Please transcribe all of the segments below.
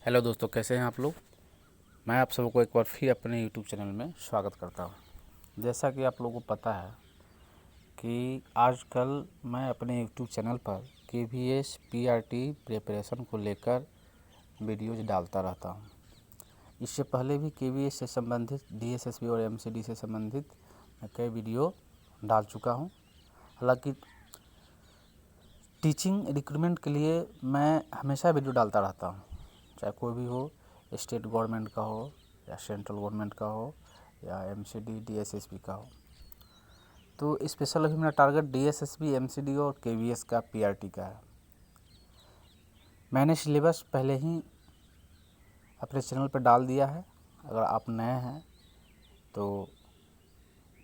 Hello दोस्तों, कैसे हैं आप लोग। मैं आप सबको एक बार फिर अपने यूट्यूब चैनल में स्वागत करता हूं। जैसा कि आप लोगों को पता है कि आजकल मैं अपने यूट्यूब चैनल पर KVS PRT प्रिपरेशन को लेकर वीडियोज डालता रहता हूं। इससे पहले भी KVS से संबंधित, DSSB और MCD से संबंधित मैं कई वीडियो डाल चुका हूं। हालांकि टीचिंग रिक्रूटमेंट के लिए मैं हमेशा वीडियो डालता रहता हूं, चाहे कोई भी हो, स्टेट गवर्नमेंट का हो या सेंट्रल गवर्नमेंट का हो या MCD DSSB का हो। तो स्पेशल अभी मेरा टारगेट DSSB MCD और KVS का PRT का है। मैंने सिलेबस पहले ही अपने चैनल पर डाल दिया है। अगर आप नए हैं तो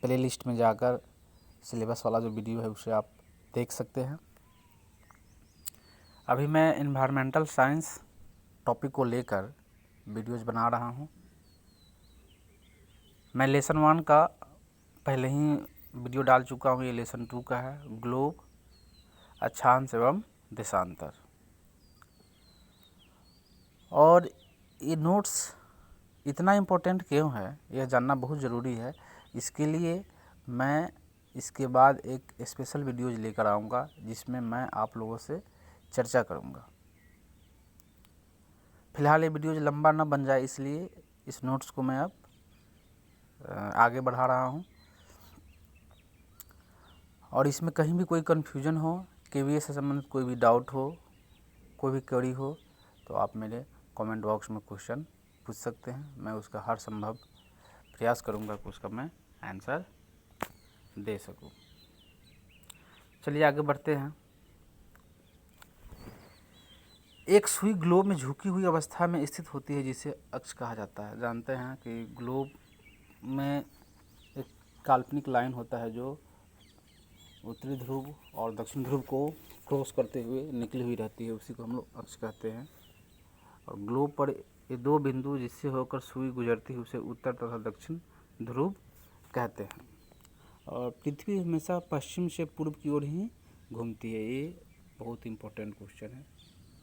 प्ले लिस्ट में जाकर सिलेबस वाला जो वीडियो है उसे आप देख सकते हैं। अभी मैं इन्वायरमेंटल साइंस टॉपिक को लेकर वीडियोज़ बना रहा हूँ। मैं लेसन 1 का पहले ही वीडियो डाल चुका हूँ। ये लेसन 2 का है, ग्लोब, अक्षांश एवं देशांतर। और ये नोट्स इतना इम्पोर्टेंट क्यों है, यह जानना बहुत ज़रूरी है। इसके लिए मैं इसके बाद एक स्पेशल वीडियोज लेकर आऊँगा जिसमें मैं आप लोगों से चर्चा करूँगा। फिलहाल ये वीडियोज लंबा ना बन जाए, इसलिए इस नोट्स को मैं अब आगे बढ़ा रहा हूँ। और इसमें कहीं भी कोई कन्फ्यूजन हो, KVS से संबंधित कोई भी डाउट हो, कोई भी क्वेरी हो, तो आप मेरे कमेंट बॉक्स में क्वेश्चन पूछ सकते हैं। मैं उसका हर संभव प्रयास करूंगा कि उसका मैं आंसर दे सकूं। चलिए आगे बढ़ते हैं। एक सुई ग्लोब में झुकी हुई अवस्था में स्थित होती है जिसे अक्ष कहा जाता है। जानते हैं कि ग्लोब में एक काल्पनिक लाइन होता है जो उत्तरी ध्रुव और दक्षिण ध्रुव को क्रॉस करते हुए निकली हुई रहती है, उसी को हम लोग अक्ष कहते हैं। और ग्लोब पर ये दो बिंदु जिससे होकर सुई गुजरती है उसे उत्तर तथा दक्षिण ध्रुव कहते हैं। और पृथ्वी हमेशा पश्चिम से पूर्व की ओर ही घूमती है। ये बहुत इंपॉर्टेंट क्वेश्चन है।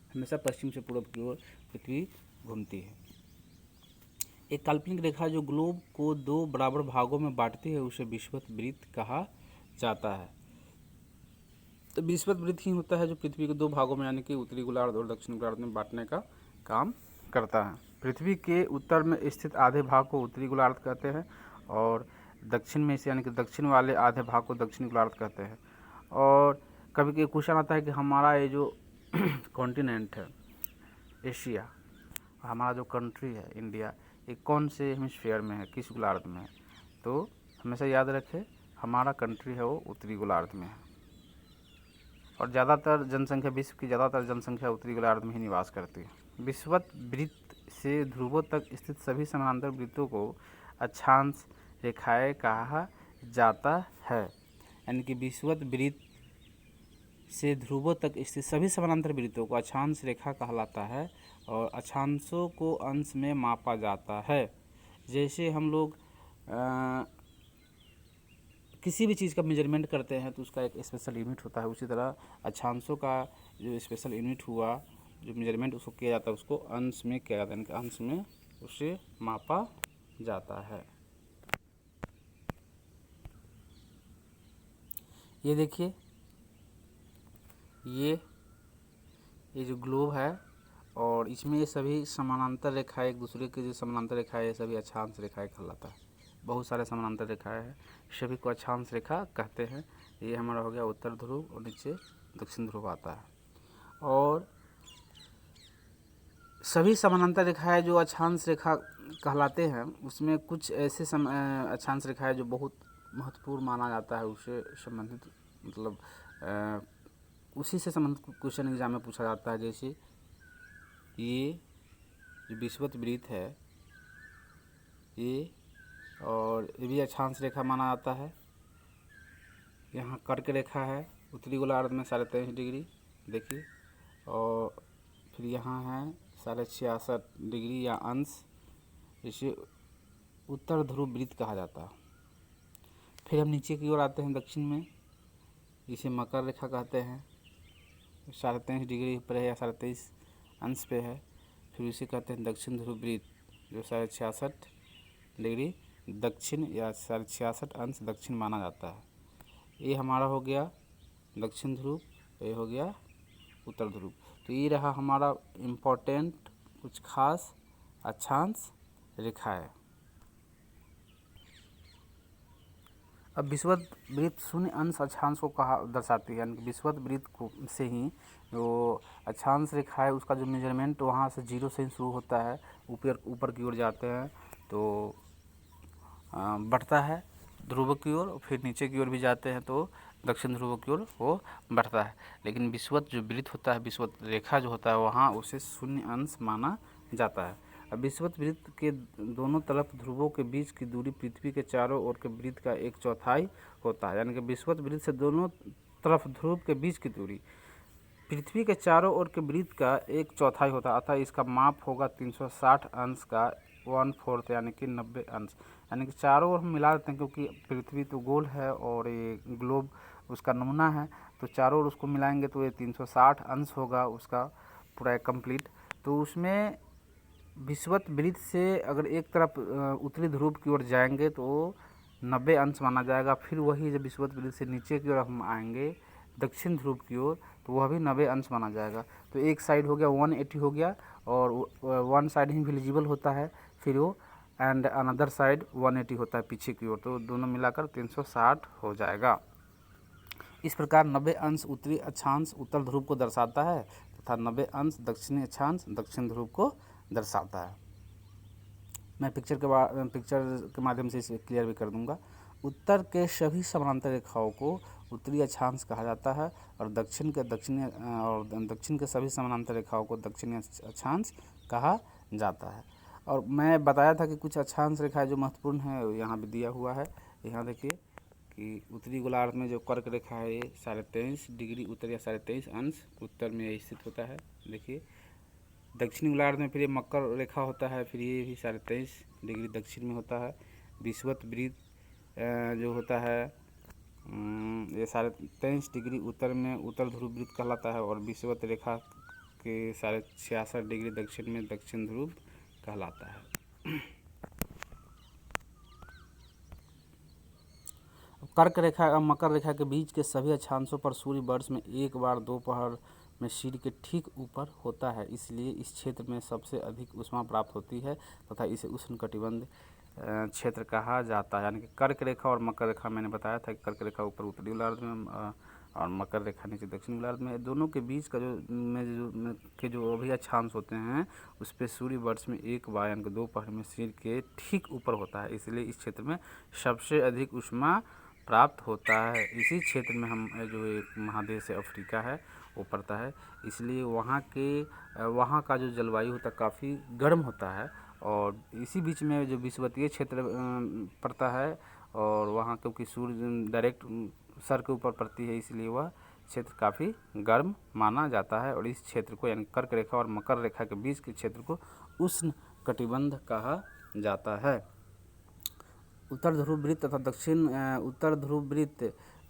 हमेशा पश्चिम से पूर्व की ओर पृथ्वी घूमती है। एक काल्पनिक रेखा जो ग्लोब को दो बराबर भागों में बांटती है उसे विषुवत वृत्त कहा जाता है। तो विषुवत वृत्त ही होता है जो पृथ्वी को दो भागों में यानी कि उत्तरी गोलार्ध और दक्षिणी गोलार्ध में बांटने का काम करता है। पृथ्वी के उत्तर में स्थित आधे भाग को उत्तरी गोलार्ध कहते हैं और दक्षिण में से यानी कि दक्षिण वाले आधे भाग को दक्षिणी गोलार्ध कहते हैं। और कभी कभी क्वेश्चन आता है कि हमारा ये जो कॉन्टिनेंट है एशिया, हमारा जो कंट्री है इंडिया, ये कौन से हेमिस्फीयर में है, किस गोलार्ध में है। तो हमेशा याद रखें हमारा कंट्री है वो उत्तरी गोलार्ध में है। और ज़्यादातर जनसंख्या, विश्व की ज़्यादातर जनसंख्या उत्तरी गोलार्ध में ही निवास करती है। विषुवत वृत्त से ध्रुवों तक स्थित सभी समानांतर वृत्तों को अक्षांश रेखाएं कहा जाता है। यानी कि विषुवत वृत्त से ध्रुवों तक स्थित सभी समानांतर वृत्तों को अक्षांश रेखा कहलाता है और अक्षांशों को अंश में मापा जाता है। जैसे हम लोग किसी भी चीज़ का मेजरमेंट करते हैं तो उसका एक स्पेशल यूनिट होता है, उसी तरह अक्षांशों का जो स्पेशल यूनिट हुआ, जो मेजरमेंट उसको किया जाता है उसको अंश में किया जाता है, यानी अंश में उसे मापा जाता है। ये देखिए, ये जो ग्लोब है और इसमें ये सभी समानांतर रेखाएं, एक दूसरे के जो समानांतर रेखाएं ये सभी अक्षांश रेखाएं कहलाता है। बहुत सारे समानांतर रेखाएं हैं, सभी को अक्षांश रेखा कहते हैं। ये हमारा हो गया उत्तर ध्रुव और नीचे दक्षिण ध्रुव आता है। और सभी समानांतर रेखाएं जो अक्षांश रेखा कहलाते हैं उसमें कुछ ऐसे अक्षांश रेखाएं जो बहुत महत्वपूर्ण माना जाता है, उससे संबंधित मतलब उसी से संबंधित क्वेश्चन एग्जाम में पूछा जाता है। जैसे ये जो विषुवत वृत्त है ये, और ये भी अक्षांश रेखा माना जाता है। यहाँ कर्क रेखा है उत्तरी गोलार्ध में 23.5 डिग्री, देखिए। और फिर यहाँ है 66.5 डिग्री या अंश, इसे उत्तर ध्रुव वृत्त कहा जाता है। फिर हम नीचे की ओर आते हैं दक्षिण में, इसे मकर रेखा कहते हैं, 23.5 डिग्री पर है या 23.5 अंश पे है। फिर उसे कहते हैं दक्षिण ध्रुव वृत्त, जो 66.66 दक्षिण या 66.66 दक्षिण माना जाता है। ये हमारा हो गया दक्षिण ध्रुव, ये हो गया उत्तर ध्रुव। तो ये रहा हमारा इम्पोर्टेंट कुछ खास अक्षांश रेखाएं। अब विषुवत वृत्त शून्य अंश अक्षांश को कहा दर्शाती है, यानी कि विषुवत वृत्त को से ही जो अक्षांश रेखा है उसका जो मेजरमेंट वहाँ से 0 से ही शुरू होता है, ऊपर की ओर जाते हैं तो बढ़ता है ध्रुव की ओर, फिर नीचे की ओर भी जाते हैं तो दक्षिण ध्रुव की ओर वो बढ़ता है। लेकिन विषुवत जो वृत्त होता है, विषुवत रेखा जो होता है, वहाँ उसे शून्य अंश माना जाता है। अब विषुवत वृत्त के दोनों तरफ ध्रुवों के बीच की दूरी पृथ्वी के चारों ओर के वृत्त का 1/4 होता है, यानी कि विषुवत वृत्त से दोनों तरफ ध्रुव के बीच की दूरी पृथ्वी के चारों ओर के वृत्त का 1/4 होता है। अतः इसका माप होगा 360 अंश का 1/4, यानी कि 90 अंश। यानी कि चारों ओर हम मिला देते हैं, क्योंकि पृथ्वी तो गोल है और ये ग्लोब उसका नमूना है, तो चारों ओर उसको मिलाएंगे तो ये 360 अंश होगा उसका पूरा कंप्लीट। तो उसमें विषुवत वृत्त से अगर एक तरफ उत्तरी ध्रुव की ओर जाएंगे तो 90 अंश माना जाएगा। फिर वही जब विषुवत वृत्त से नीचे की ओर हम आएंगे दक्षिण ध्रुव की ओर, तो वह भी 90 अंश माना जाएगा। तो एक साइड हो गया 180 हो गया, और वन साइड ही विजिबल होता है, फिर वो एंड अनदर साइड 180 होता है पीछे की ओर, तो दोनों मिलाकर 360 हो जाएगा। इस प्रकार 90 अंश उत्तरी अक्षांश उत्तर ध्रुव को दर्शाता है तथा 90 अंश दक्षिणी अक्षांश दक्षिण ध्रुव को दर्शाता है। मैं पिक्चर के माध्यम से इसे क्लियर भी कर दूंगा। उत्तर के सभी समानांतर रेखाओं को उत्तरी अक्षांश कहा जाता है, और दक्षिण के सभी समानांतर रेखाओं को दक्षिणी अक्षांश कहा जाता है। और मैं बताया था कि कुछ अक्षांश रेखाएं जो महत्वपूर्ण है यहाँ भी दिया हुआ है। यहाँ देखिए कि उत्तरी गोलार्ध में जो कर्क रेखा है ये 23.5 डिग्री उत्तर या 23.5 अंश उत्तर में स्थित होता है। देखिए दक्षिणी गोलार्ध में फिर ये मकर रेखा होता है, फिर ये भी 23.5 डिग्री दक्षिण में होता है। विषुवत वृत्त जो होता है ये 23.5 डिग्री उत्तर में उत्तर ध्रुव वृत्त कहलाता है, और विषुवत रेखा के 66.5 डिग्री दक्षिण में दक्षिण ध्रुव कहलाता है। कर्क रेखा और मकर रेखा के बीच के सभी अक्षांशों पर सूर्य वर्ष में एक बार दोपहर में सिर के ठीक ऊपर होता है, इसलिए इस क्षेत्र में सबसे अधिक ऊष्मा प्राप्त होती है तथा इसे उष्णकटिबंध क्षेत्र कहा जाता है। यानी कि कर्क रेखा और मकर रेखा, मैंने बताया था कि कर्क रेखा ऊपर उत्तरी गोलार्ध में और मकर रेखा नीचे दक्षिणी गोलार्ध में, दोनों के बीच का जो अभी अक्षांश होते हैं उस पर सूर्य वर्ष में एक बार यानी कि दोपहर में सिर के ठीक ऊपर होता है, इसलिए इस क्षेत्र में सबसे अधिक ऊष्मा प्राप्त होता है। इसी क्षेत्र में हम जो एक महादेश है अफ्रीका है वो पड़ता है, इसलिए वहाँ का जो जलवायु होता है काफ़ी गर्म होता है, और इसी बीच में जो विषुवतीय क्षेत्र पड़ता है, और वहाँ क्योंकि सूर्य डायरेक्ट सर के ऊपर पड़ती है, इसलिए वह क्षेत्र काफ़ी गर्म माना जाता है। और इस क्षेत्र को यानी कर्क रेखा और मकर रेखा के बीच के क्षेत्र को उष्ण कटिबंध कहा जाता है। उत्तर ध्रुव वृत्त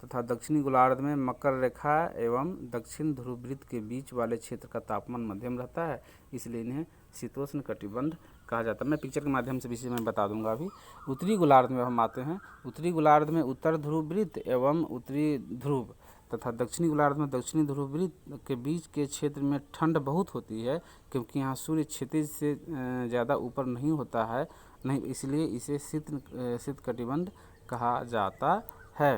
तथा दक्षिणी गोलार्ध में मकर रेखा एवं दक्षिण ध्रुव वृत्त के बीच वाले क्षेत्र का तापमान मध्यम रहता है, इसलिए इन्हें शीतोष्ण कटिबंध कहा जाता है। मैं पिक्चर के माध्यम से भी मैं बता दूंगा। अभी उत्तरी गोलार्ध में हम आते हैं। उत्तरी गोलार्ध में उत्तर ध्रुव वृत्त एवं उत्तरी ध्रुव तथा दक्षिणी गोलार्ध में दक्षिणी ध्रुव वृत्त के बीच के क्षेत्र में ठंड बहुत होती है, क्योंकि यहाँ सूर्य क्षितिज से ज़्यादा ऊपर नहीं होता है, इसलिए इसे शीत कटिबंध कहा जाता है।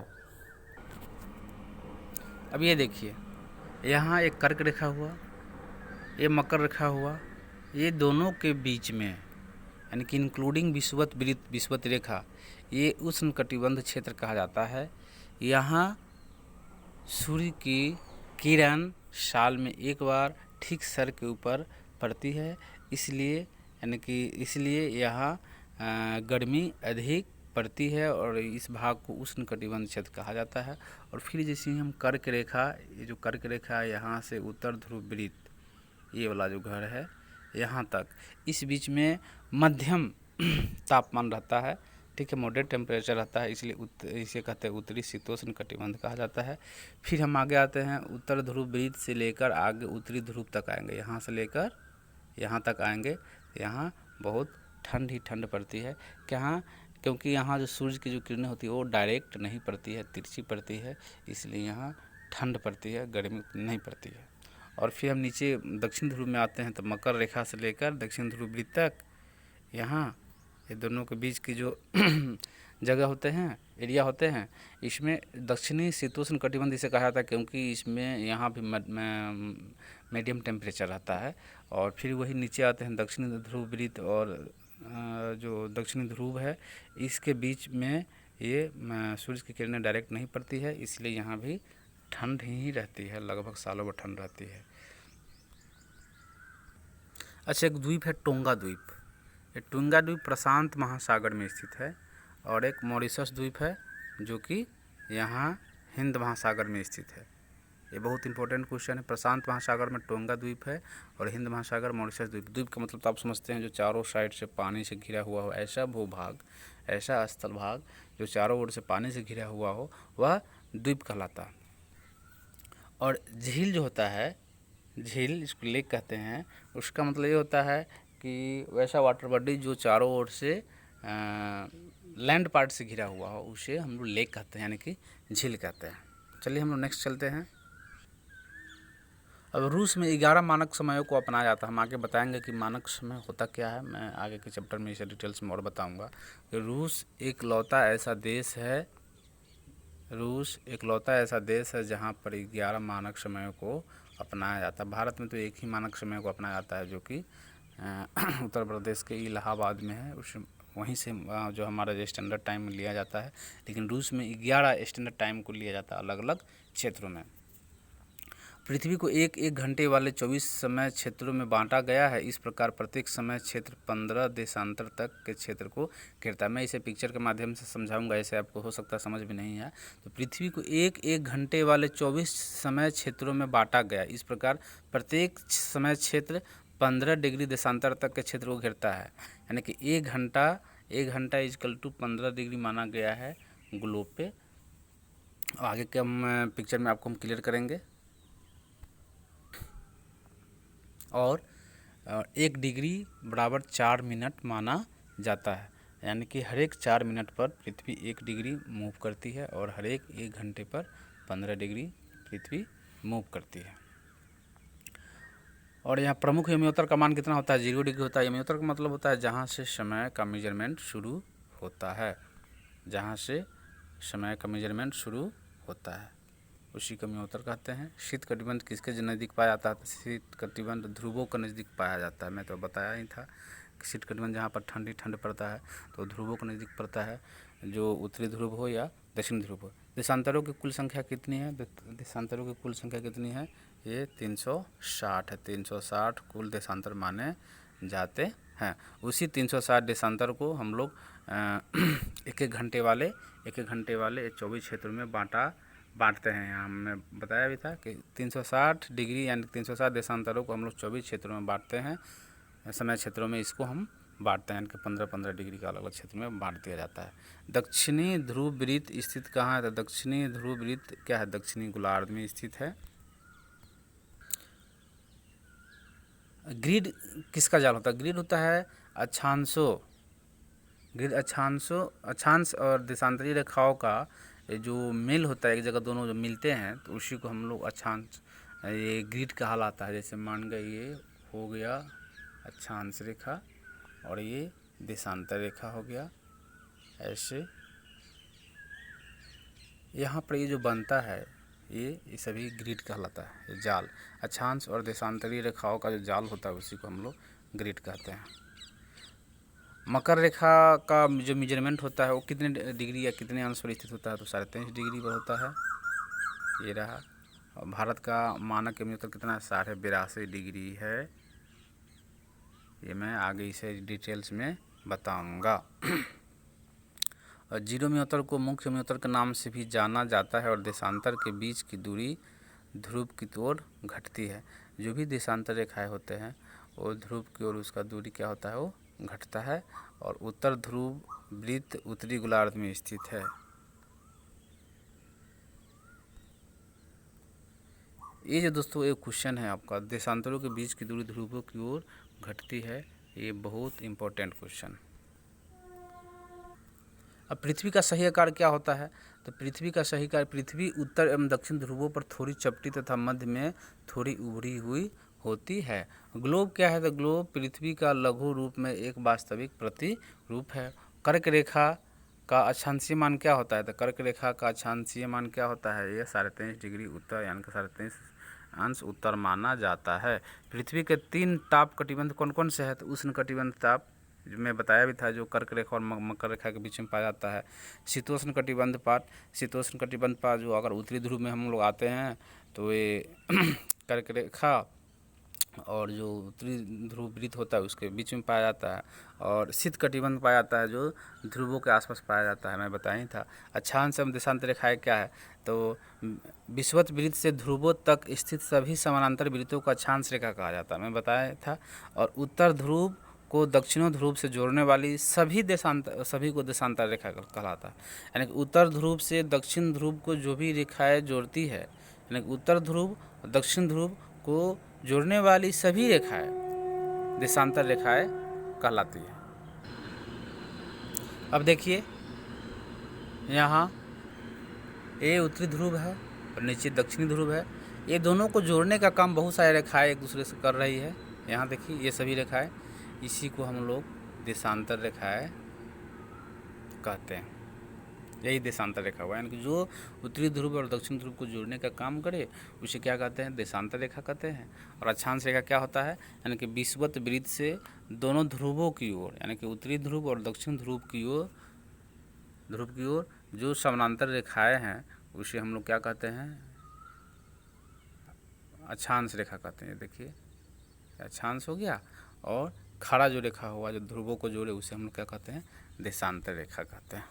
अब ये देखिए, यहाँ एक कर्क रेखा हुआ, ये मकर रेखा हुआ, ये दोनों के बीच में यानी कि इंक्लूडिंग विषुवत वृत्त विषुवत रेखा, ये उष्ण कटिबंध क्षेत्र कहा जाता है। यहाँ सूर्य की किरण साल में एक बार ठीक सर के ऊपर पड़ती है, इसलिए यहाँ गर्मी अधिक पड़ती है, और इस भाग को उष्ण कटिबंध क्षेत्र कहा जाता है। और फिर जैसे हम कर्क रेखा, ये जो कर्क रेखा है यहाँ से उत्तर ध्रुव वृत्त, ये वाला जो घर है यहाँ तक, इस बीच में मध्यम तापमान रहता है, ठीक है, मॉडरेट टेम्परेचर रहता है, इसलिए इसे कहते हैं उत्तरी शीतोष्ण कटिबंध कहा जाता है। फिर हम आगे आते हैं, उत्तर ध्रुव वृत्त से लेकर आगे उत्तरी ध्रुव तक आएंगे, यहाँ से लेकर यहाँ तक आएंगे यहाँ बहुत ठंड ही ठंड पड़ती है। क्योंकि यहाँ जो सूरज की जो किरणें होती है वो डायरेक्ट नहीं पड़ती है, तिरछी पड़ती है, इसलिए यहाँ ठंड पड़ती है, गर्मी नहीं पड़ती है। और फिर हम नीचे दक्षिण ध्रुव में आते हैं तो मकर रेखा से लेकर दक्षिण ध्रुव वृत्त तक, यहाँ ये दोनों के बीच की जो जगह होते हैं, एरिया होते हैं, इसमें दक्षिणी शीतोष्ण कटिबंध इसे कहा जाता है, क्योंकि इसमें यहाँ भी मीडियम टेम्परेचर रहता है। और फिर वही नीचे आते हैं दक्षिणी ध्रुव वृत्त और जो दक्षिणी ध्रुव है इसके बीच में ये सूरज की किरणें डायरेक्ट नहीं पड़ती है, इसलिए यहाँ भी ठंड ही रहती है, लगभग सालों भर ठंड रहती है। अच्छा, एक द्वीप है टोंगा द्वीप। ये टोंगा द्वीप प्रशांत महासागर में स्थित है। और एक मॉरिशस द्वीप है जो कि यहाँ हिंद महासागर में स्थित है। ये बहुत इंपॉर्टेंट क्वेश्चन है। प्रशांत महासागर में टोंगा द्वीप है और हिंद महासागर मॉरिशस द्वीप। द्वीप का मतलब तो आप समझते हैं जो चारों साइड से पानी से घिरा हुआ हो, ऐसा भूभाग, ऐसा स्थल भाग जो चारों ओर से पानी से घिरा हुआ हो, वह द्वीप कहलाता है। और झील जो होता है, झील इसको लेक कहते हैं, उसका मतलब ये होता है कि वैसा वाटर बॉडी जो चारों ओर से लैंड पार्ट से घिरा हुआ हो, उसे हम लोग लेक कहते हैं, यानी कि झील कहते हैं। चलिए हम लोग नेक्स्ट चलते हैं। अब रूस में 11 मानक समयों को अपनाया जाता है। हम आगे बताएंगे कि मानक समय होता क्या है, मैं आगे के चैप्टर में इसे डिटेल्स में और बताऊंगा। कि रूस एकलौता ऐसा देश है जहाँ पर 11 मानक समयों को अपनाया जाता है। भारत में तो एक ही मानक समय को अपनाया जाता है जो कि उत्तर प्रदेश के इलाहाबाद में है, उस वहीं से जो हमारा जो स्टैंडर्ड टाइम लिया जाता है। लेकिन रूस में 11 स्टैंडर्ड टाइम को लिया जाता है अलग अलग क्षेत्रों में। पृथ्वी को एक एक घंटे वाले 24 समय क्षेत्रों में बांटा गया है। इस प्रकार प्रत्येक समय क्षेत्र 15 देशांतर तक के क्षेत्र को घेरता है। मैं इसे पिक्चर के माध्यम से समझाऊंगा, ऐसे आपको हो सकता है समझ में नहीं आया। तो पृथ्वी को एक एक घंटे वाले 24 समय क्षेत्रों में बांटा गया। इस प्रकार प्रत्येक समय क्षेत्र 15 डिग्री देशांतर तक के क्षेत्र को घेरता है। यानी कि एक घंटा इजकल टू 15 डिग्री माना गया है ग्लोब पे। आगे के हम पिक्चर में आपको हम क्लियर करेंगे। और 1 डिग्री बराबर 4 मिनट माना जाता है। यानी कि हर एक 4 मिनट पर पृथ्वी 1 डिग्री मूव करती है और हर एक घंटे पर 15 डिग्री पृथ्वी मूव करती है। और यहाँ प्रमुख यमोत्तर का मान कितना होता है? 0 डिग्री होता है। यमोत्तर का मतलब होता है जहाँ से समय का मेजरमेंट शुरू होता है, जहाँ से समय का मेजरमेंट शुरू होता है उसी को यमोत्तर कहते हैं। शीत कटिबंध किसके नज़दीक पाया जाता है? शीत कटिबंध ध्रुवों के नज़दीक पाया जाता है। मैं तो बताया ही था कि शीत कटिबंध जहाँ पर ठंडी ठंड पड़ता है तो ध्रुवों के नज़दीक पड़ता है, जो उत्तरी ध्रुव हो या दक्षिण ध्रुव हो। देशांतरों की कुल संख्या कितनी है? देशांतरों की कुल संख्या कितनी है? ये 360 है। 360 कुल देशांतर माने जाते हैं। उसी 360 देशांतर को हम लोग एक एक घंटे वाले 24 क्षेत्रों में बांटते हैं। यहाँ हमने बताया भी था कि 360 डिग्री यानी 360 देशांतरों को हम लोग 24 क्षेत्रों में बांटते हैं। समय क्षेत्रों में इसको हम बांटते हैं, यानी कि 15-15 डिग्री का अलग अलग क्षेत्र में बांट दिया जाता है। दक्षिणी ध्रुव वृत्त स्थित कहाँ है? तो दक्षिणी ध्रुव वृत्त क्या है? दक्षिणी गोलार्ध में स्थित है। ग्रिड किसका जाल होता है? ग्रिड होता है अक्षांशों। ग्रिड अक्षांश और देशांतरीय रेखाओं का जो मेल होता है, एक जगह दोनों जो मिलते हैं तो उसी को हम लोग अक्षांश, ये ग्रिड कहलाता है। जैसे मान गए ये हो गया अक्षांश रेखा और ये देशांतर रेखा हो गया। ऐसे यहाँ पर ये जो बनता है ये सभी ग्रिड कहलाता है। ये जाल अक्षांश और देशांतरीय रेखाओं का जो जाल होता है उसी को हम लोग ग्रिड कहते हैं। मकर रेखा का जो मेजरमेंट होता है वो कितने डिग्री या कितने अंश पर स्थित होता है? तो 23.5 डिग्री पर होता है। ये रहा। और भारत का मानक यमोत्तर कितना है? 82.5 डिग्री है। ये मैं आगे इसे डिटेल्स में बताऊंगा। और 0 यमोत्तर को मुख्य यमोत्तर के नाम से भी जाना जाता है और देशांतर के बीच की दूरी ध्रुव की ओर घटती है। जो भी देशांतर रेखाएं होते हैं वो ध्रुव की ओर उसका दूरी क्या होता है? वो घटता है। और उत्तर ध्रुव वृत्त उत्तरी गोलार्ध में स्थित है। ये जो दोस्तों एक क्वेश्चन है आपका, देशांतरों के बीच की दूरी ध्रुवों की ओर घटती है, ये बहुत इंपॉर्टेंट क्वेश्चन। अब पृथ्वी का सही आकार क्या होता है? तो पृथ्वी का सही आकार, पृथ्वी उत्तर एवं दक्षिण ध्रुवों पर थोड़ी चपटी तथा मध्य में थोड़ी उभरी हुई होती है। ग्लोब क्या है? तो ग्लोब पृथ्वी का लघु रूप में एक वास्तविक प्रतिरूप है। कर्क रेखा का अक्षांशीय मान क्या होता है? तो कर्क रेखा का अक्षांशीय मान क्या होता है? ये 23.5 डिग्री उत्तर, यानी कि 23.5 अंश उत्तर माना जाता है। पृथ्वी के 3 ताप कटिबंध कौन कौन से हैं? तो उष्ण कटिबंध ताप मैं बताया भी था, जो कर्क रेखा और मकर रेखा के बीच में पाया जाता है। शीतोष्ण कटिबंध पाट, शीतोष्ण कटिबंध पाट जो अगर उत्तरी ध्रुव में हम लोग आते हैं तो ये कर्क रेखा और जो उत्तरी ध्रुव वृत्त होता है उसके बीच में पाया जाता है। और शीत कटिबंध पाया जाता है जो ध्रुवों के आसपास पाया जाता है, मैं बताया ही था। अक्षांश एवं देशांतर रेखाएं क्या है? तो विषुवत वृत्त से ध्रुवों तक स्थित सभी समानांतर वृत्तों को अक्षांश रेखा कहा जाता है, मैं बताया था। और उत्तर ध्रुव को दक्षिण ध्रुव से जोड़ने वाली सभी को देशांतर रेखा कहलाता है। यानी कि उत्तर ध्रुव से दक्षिण ध्रुव को जो भी रेखाएं जोड़ती है, यानी कि उत्तर ध्रुव और दक्षिण ध्रुव को जोड़ने वाली सभी रेखाएं देशांतर रेखाएं कहलाती है। अब देखिए यहाँ ये उत्तरी ध्रुव है और नीचे दक्षिणी ध्रुव है। ये दोनों को जोड़ने का काम बहुत सारी रेखाएं एक दूसरे से कर रही है। यहाँ देखिए ये सभी रेखाएं, इसी को हम लोग देशांतर रेखाएं कहते हैं। यही देशांतर रेखा हुआ, यानी कि जो उत्तरी ध्रुव और दक्षिण ध्रुव को जोड़ने का काम करे उसे क्या कहते हैं? देशांतर रेखा कहते हैं। और अक्षांश रेखा क्या होता है? यानी कि विषुवत वृत्त से दोनों ध्रुवों की ओर, यानी कि उत्तरी ध्रुव और दक्षिण ध्रुव की ओर जो समानांतर रेखाएं हैं उसे हम लोग क्या कहते हैं? अक्षांश रेखा कहते हैं। देखिए अक्षांश हो गया, और खड़ा जो रेखा हुआ जो ध्रुवों को जोड़े उसे हम लोग क्या कहते हैं? देशांतर रेखा कहते हैं।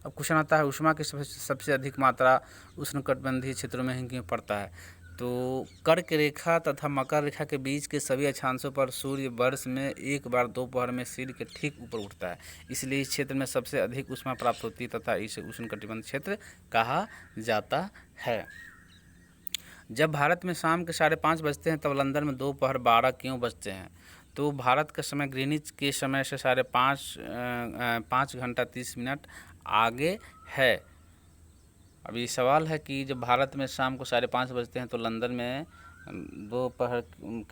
अब क्वेश्चन आता है, ऊष्मा की सबसे अधिक मात्रा उष्णकटिबंधीय क्षेत्रों में ही क्यों पड़ता है? तो कर्क रेखा तथा मकर रेखा के बीच के सभी अक्षांशों पर सूर्य वर्ष में एक बार दोपहर में सिर के ठीक ऊपर उठता है, इसलिए इस क्षेत्र में सबसे अधिक ऊष्मा प्राप्त होती है तथा इसे उष्णकटिबंध क्षेत्र कहा जाता है। जब भारत में शाम के 5:30 बजते हैं तब लंदन में दोपहर 12 क्यों बजते हैं? तो भारत का समय ग्रीनिच के समय से 5 घंटा 30 मिनट आगे है। अब ये सवाल है कि जब भारत में शाम को 5:30 बजते हैं तो लंदन में दोपहर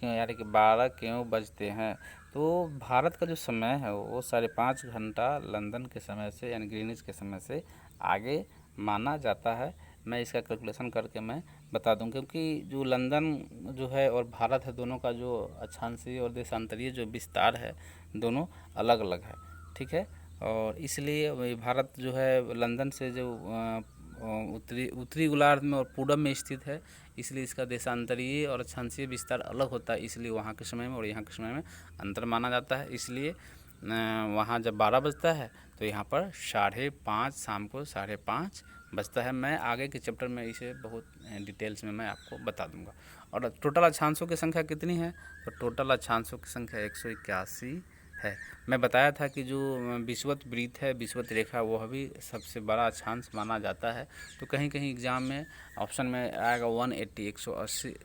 यानी कि 12 क्यों बजते हैं? तो भारत का जो समय है वो 5:30 घंटा लंदन के समय से, यानी ग्रीनिच के समय से आगे माना जाता है। मैं इसका कैलकुलेशन करके मैं बता दूं, क्योंकि जो लंदन जो है और भारत है, दोनों का जो अक्षांशीय और देशांतरीय जो विस्तार है दोनों अलग अलग है, ठीक है। और इसलिए भारत जो है लंदन से जो उत्तरी गोलार्ध में और पूरब में स्थित है, इसलिए इसका देशांतरीय और अक्षांशीय विस्तार अलग होता है, इसलिए वहाँ के समय में और यहाँ के समय में अंतर माना जाता है। इसलिए वहाँ जब 12 बजता है तो यहाँ पर 5:30 शाम को 5:30 बजता है। मैं आगे के चैप्टर में इसे बहुत डिटेल्स में मैं आपको बता दूंगा। और टोटल अक्षांशों की संख्या कितनी है? तो टोटल अक्षांशों की संख्या 181 है। मैं बताया था कि जो विषुवत वृत्त है, विषुवत रेखा, वह भी सबसे बड़ा अक्षांश माना जाता है। तो कहीं कहीं एग्जाम में ऑप्शन में आएगा 180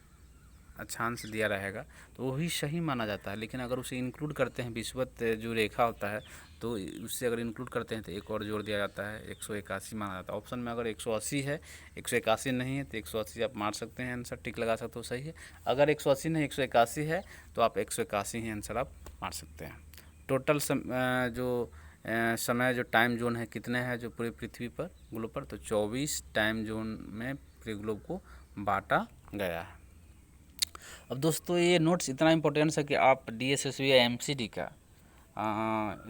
अक्षांश दिया रहेगा, तो वही सही माना जाता है। लेकिन अगर उसे इंक्लूड करते हैं, विषुवत जो रेखा होता है, तो उससे अगर इंक्लूड करते हैं तो एक और जोड़ दिया जाता है, 181 माना जाता है। ऑप्शन में अगर 180 है, 181 नहीं है, तो 180 आप मार सकते हैं, आंसर टिक लगा सकते हो, सही है। अगर 180 नहीं 181 है तो आप 181 ही आंसर आप मार सकते हैं। टोटल समय जो टाइम जोन है कितने हैं जो पूरी पृथ्वी पर, ग्लोब पर? तो 24 टाइम जोन में पूरे ग्लोब को बांटा गया है। अब दोस्तों ये नोट्स इतना इम्पोर्टेंट है कि आप DSSB या MCD का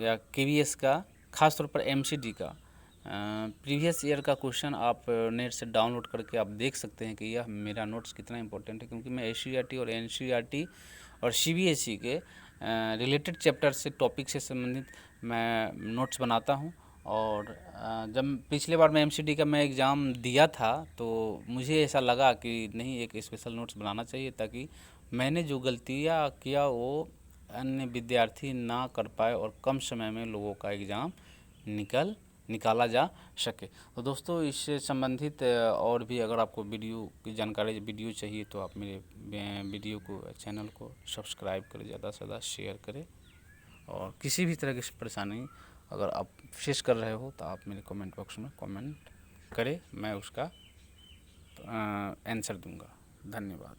या KVS का, ख़ास तौर पर MCD का प्रीवियस ईयर का क्वेश्चन आप नेट से डाउनलोड करके आप देख सकते हैं कि यह मेरा नोट्स कितना इम्पोर्टेंट है, क्योंकि मैं SCERT और NCERT और CBSE के रिलेटेड चैप्टर से, टॉपिक से संबंधित मैं नोट्स बनाता हूं। और जब पिछले बार मैं MCD का मैं एग्ज़ाम दिया था तो मुझे ऐसा लगा कि नहीं, एक स्पेशल नोट्स बनाना चाहिए ताकि मैंने जो गलतियां किया वो अन्य विद्यार्थी ना कर पाए और कम समय में लोगों का एग्ज़ाम निकल निकाला जा सके। तो दोस्तों इससे संबंधित और भी अगर आपको वीडियो की जानकारी वीडियो चाहिए तो आप मेरे वीडियो को चैनल को सब्सक्राइब करें, ज़्यादा से ज़्यादा शेयर करें, और किसी भी तरह की परेशानी अगर आप फेस कर रहे हो तो आप मेरे कमेंट बॉक्स में कमेंट करें, मैं उसका आंसर दूंगा। धन्यवाद।